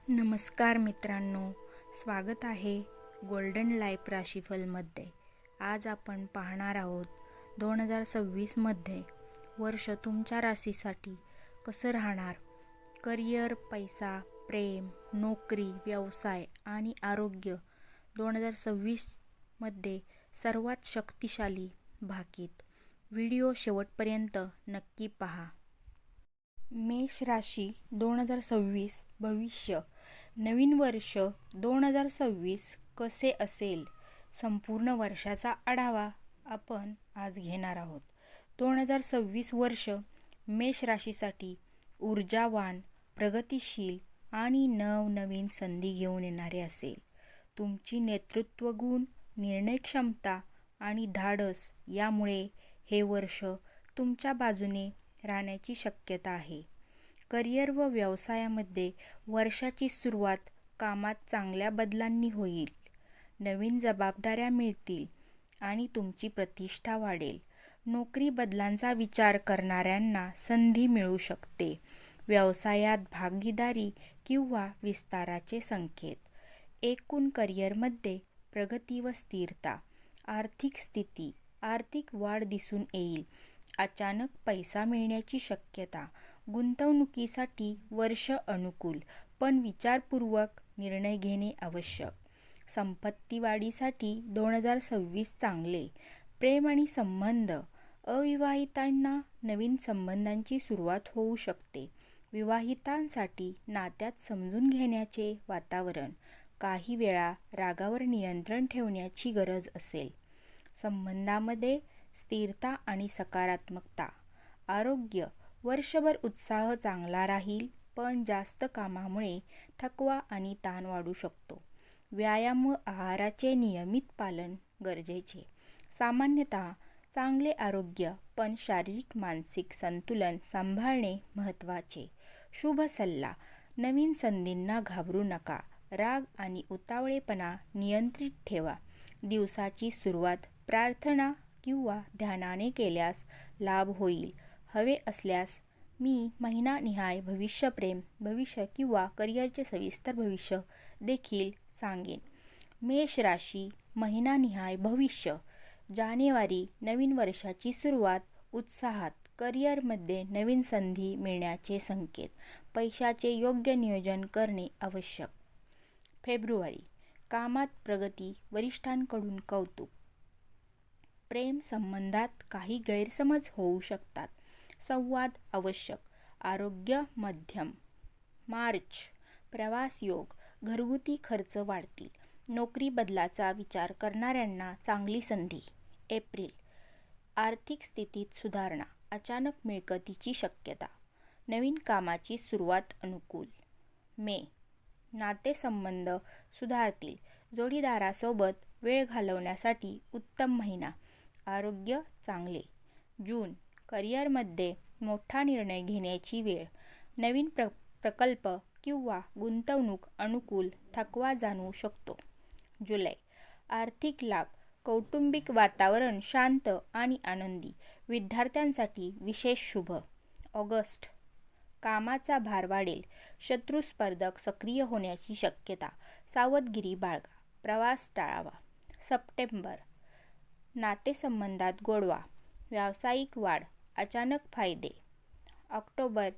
नमस्कार मित्रांनो, स्वागत आहे गोल्डन लाईफ राशीफलमध्ये. आज आपण पाहणार आहोत 2026मध्ये वर्ष तुमच्या राशीसाठी कसं राहणार. करिअर, पैसा, प्रेम, नोकरी, व्यवसाय आणि आरोग्य 2026मध्ये सर्वात शक्तिशाली भाकीत. व्हिडिओ शेवटपर्यंत नक्की पहा. मेष राशी 2026 भविष्य. नवीन वर्ष 2026 कसे असेल, संपूर्ण वर्षाचा आढावा आपण आज घेणार आहोत. 2026 वर्ष मेष राशीसाठी ऊर्जावान, प्रगतिशील आणि नवनवीन संधी घेऊन येणारे असेल. तुमची नेतृत्व गुण, निर्णय क्षमता आणि धाडस यामुळे हे वर्ष तुमच्या बाजूने राहण्याची शक्यता आहे. करिअर व व्यवसायामध्ये वर्षाची सुरुवात कामात चांगल्या बदलांनी होईल. नवीन जबाबदाऱ्या मिळतील आणि तुमची प्रतिष्ठा वाढेल. नोकरी बदलांचा विचार करणाऱ्यांना संधी मिळू शकते. व्यवसायात भागीदारी किंवा विस्ताराचे संकेत. एकूण करिअरमध्ये प्रगती व स्थिरता. आर्थिक स्थिती. आर्थिक वाढ दिसून येईल. अचानक पैसा मिळण्याची शक्यता. गुंतवणुकीसाठी वर्ष अनुकूल, पण विचारपूर्वक निर्णय घेणे आवश्यक. संपत्ती वाढीसाठी 2026 चांगले. प्रेम आणि संबंध. अविवाहितांना नवीन संबंधांची सुरुवात होऊ शकते. विवाहितांसाठी नात्यात समजून घेण्याचे वातावरण. काही वेळा रागावर नियंत्रण ठेवण्याची गरज असेल. संबंधामध्ये स्थिरता आणि सकारात्मकता. आरोग्य. वर्षभर उत्साह चांगला राहील, पण जास्त कामामुळे थकवा आणि ताण वाढू शकतो. व्यायाम व आहाराचे नियमित पालन गरजेचे. सामान्यतः चांगले आरोग्य, पण शारीरिक मानसिक संतुलन सांभाळणे महत्त्वाचे. शुभ सल्ला. नवीन संधींना घाबरू नका. राग आणि उतावळेपणा नियंत्रित ठेवा. दिवसाची सुरुवात प्रार्थना किंवा ध्यानाने केल्यास लाभ होईल. हवे असल्यास मी महिनानिहाय भविष्य, प्रेम भविष्य किंवा करिअरचे सविस्तर भविष्य देखील सांगेन. मेष राशी महिनानिहाय भविष्य. जानेवारी. नवीन वर्षाची सुरुवात उत्साहात. करिअरमध्ये नवीन संधी मिळण्याचे संकेत. पैशाचे योग्य नियोजन करणे आवश्यक. फेब्रुवारी. कामात प्रगती, वरिष्ठांकडून कौतुक. प्रेम संबंधात काही गैरसमज होऊ शकतात. संवाद आवश्यक. आरोग्य मध्यम. मार्च. प्रवास योग. घरगुती खर्च वाढतील. नोकरी बदलाचा विचार करणाऱ्यांना चांगली संधी. एप्रिल. आर्थिक स्थितीत सुधारणा. अचानक मिळकतीची शक्यता. नवीन कामाची सुरुवात अनुकूल. मे. नातेसंबंध सुधारतील. जोडीदारासोबत वेळ घालवण्यासाठी उत्तम महिना. आरोग्य चांगले. जून. करिअरमध्ये मोठा निर्णय घेण्याची वेळ. नवीन प्रकल्प किंवा गुंतवणूक अनुकूल. थकवा जाणवू शकतो. जुलै. आर्थिक लाभ. कौटुंबिक वातावरण शांत आणि आनंदी. विद्यार्थ्यांसाठी विशेष शुभ. ऑगस्ट. कामाचा भार वाढेल. शत्रू स्पर्धक सक्रिय होण्याची शक्यता. सावधगिरी बाळगा. प्रवास टाळावा. सप्टेंबर. नातेसंबंधात गोडवा. व्यावसायिक वाढ. अचानक फायदे. ऑक्टोबर.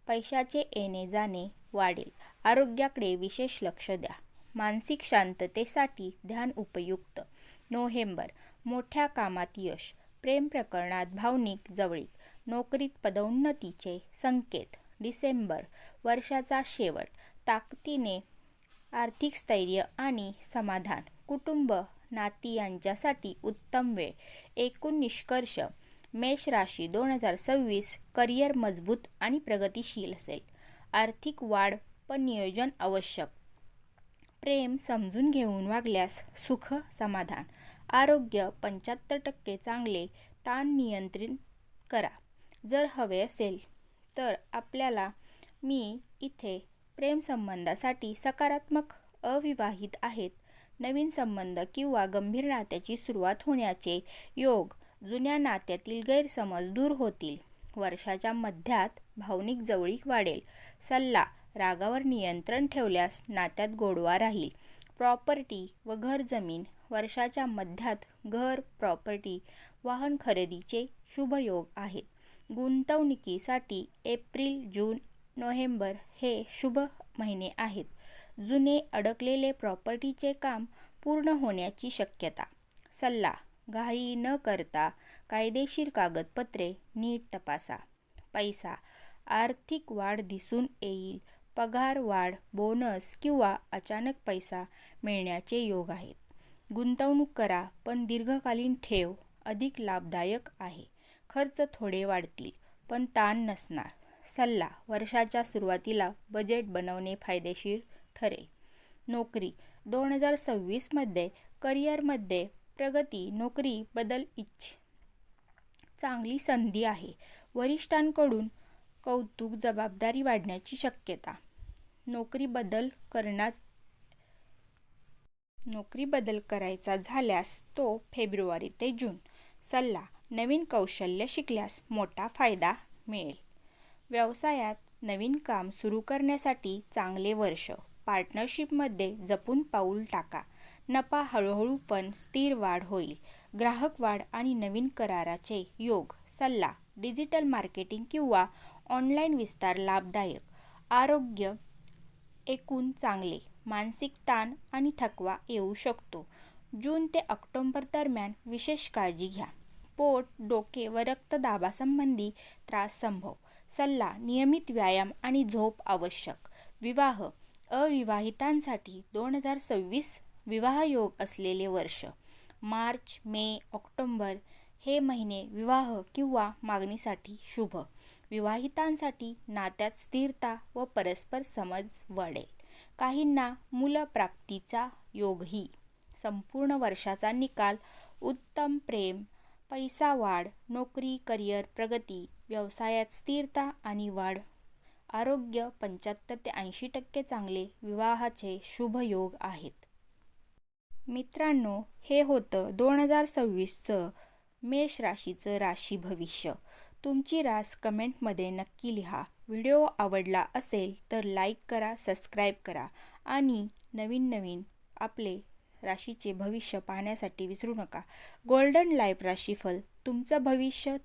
पैशाचे येणे जाणे वाढेल. आरोग्याकडे विशेष लक्ष द्या. मानसिक शांततेसाठी ध्यान उपयुक्त. नोव्हेंबर. मोठ्या कामात यश. प्रेम प्रकरणात भावनिक जवळीक. नोकरीत पदोन्नतीचे संकेत. डिसेंबर. वर्षाचा शेवट. ताकदीने आर्थिक स्थैर्य आणि समाधान. कुटुंब, नाती यांच्यासाठी उत्तम वेळ. एकूण निष्कर्ष. मेष राशी 2026 करिअर मजबूत आणि प्रगतिशील असेल. आर्थिक वाढ, पण नियोजन आवश्यक. प्रेम समजून घेऊन वागल्यास सुख समाधान. आरोग्य 75% चांगले. ताण नियंत्रित करा. जर हवे असेल तर आपल्याला मी इथे प्रेम संबंधासाठी सकारात्मक. अविवाहित आहेत. नवीन संबंध किंवा गंभीर नात्याची सुरुवात होण्याचे योग. जुन्या नात्यातील गैरसमज दूर होतील. वर्षाच्या मध्यात भावनिक जवळीक वाढेल. सल्ला. रागावर नियंत्रण ठेवल्यास नात्यात गोडवा राहील. प्रॉपर्टी व घर जमीन. वर्षाच्या मध्यात घर, प्रॉपर्टी, वाहन खरेदीचे शुभ योग आहेत. गुंतवणुकीसाठी एप्रिल, जून, नोव्हेंबर हे शुभ महिने आहेत. जुने अडकलेले प्रॉपर्टीचे काम पूर्ण होण्याची शक्यता. सल्ला: घाई न करता कायदेशीर कागदपत्रे नीट तपासा. पैसा. आर्थिक वाढ दिसून येईल. पगार वाढ, बोनस किंवा अचानक पैसा मिळण्याचे योग आहेत. गुंतवणूक करा पण दीर्घकालीन ठेव अधिक लाभदायक आहे. खर्च थोडे वाढतील पण ताण नसणार. सल्ला: वर्षाच्या सुरुवातीला बजेट बनवणे फायदेशीर ठरेल. नोकरी. 2026 मध्ये करिअरमध्ये प्रगती. नोकरी बदल चांगली संधी आहे. वरिष्ठांकडून कौतुक, जबाबदारी वाढण्याची शक्यता. नोकरी बदल करायचा झाल्यास तो फेब्रुवारी ते जून. सल्ला: नवीन कौशल्य शिकल्यास मोठा फायदा मिळेल. व्यवसायात नवीन काम सुरू करण्यासाठी चांगले वर्ष. पार्टनरशिपमध्ये जपून पाऊल टाका. नफा हळूहळू पण स्थिर वाढ होईल. ग्राहक वाढ आणि नवीन कराराचे योग. सल्ला: डिजिटल मार्केटिंग किंवा ऑनलाईन विस्तार लाभदायक. आरोग्य एकूण चांगले. मानसिक ताण आणि थकवा येऊ शकतो. जून ते ऑक्टोबर दरम्यान विशेष काळजी घ्या. पोट, डोके व रक्तदाबासंबंधी त्रास संभव. सल्ला: नियमित व्यायाम आणि झोप आवश्यक. विवाह. अविवाहितांसाठी 2026 विवाहयोग असलेले वर्ष. मार्च, मे, ऑक्टोबर हे महिने विवाह किंवा मागणीसाठी शुभ. विवाहितांसाठी नात्यात स्थिरता व परस्पर समज वाढेल. काहींना मूलप्राप्तीचा योगही. संपूर्ण वर्षाचा निकाल: उत्तम प्रेम, पैसा वाढ, नोकरी, करिअर प्रगती, व्यवसायात स्थिरता आणि वाढ. आरोग्य 75 ते 80% चांगले. विवाहाचे शुभ योग आहेत. मित्रांनो, हे होतं 2026चं मेष राशीचं राशी भविष्य. तुमची रास कमेंटमध्ये नक्की लिहा. व्हिडिओ आवडला असेल तर लाईक करा, सबस्क्राईब करा आणि नवीन आपले राशीचे भविष्य पाहण्यासाठी विसरू नका. गोल्डन लाईफ राशीफल. तुमचं भविष्य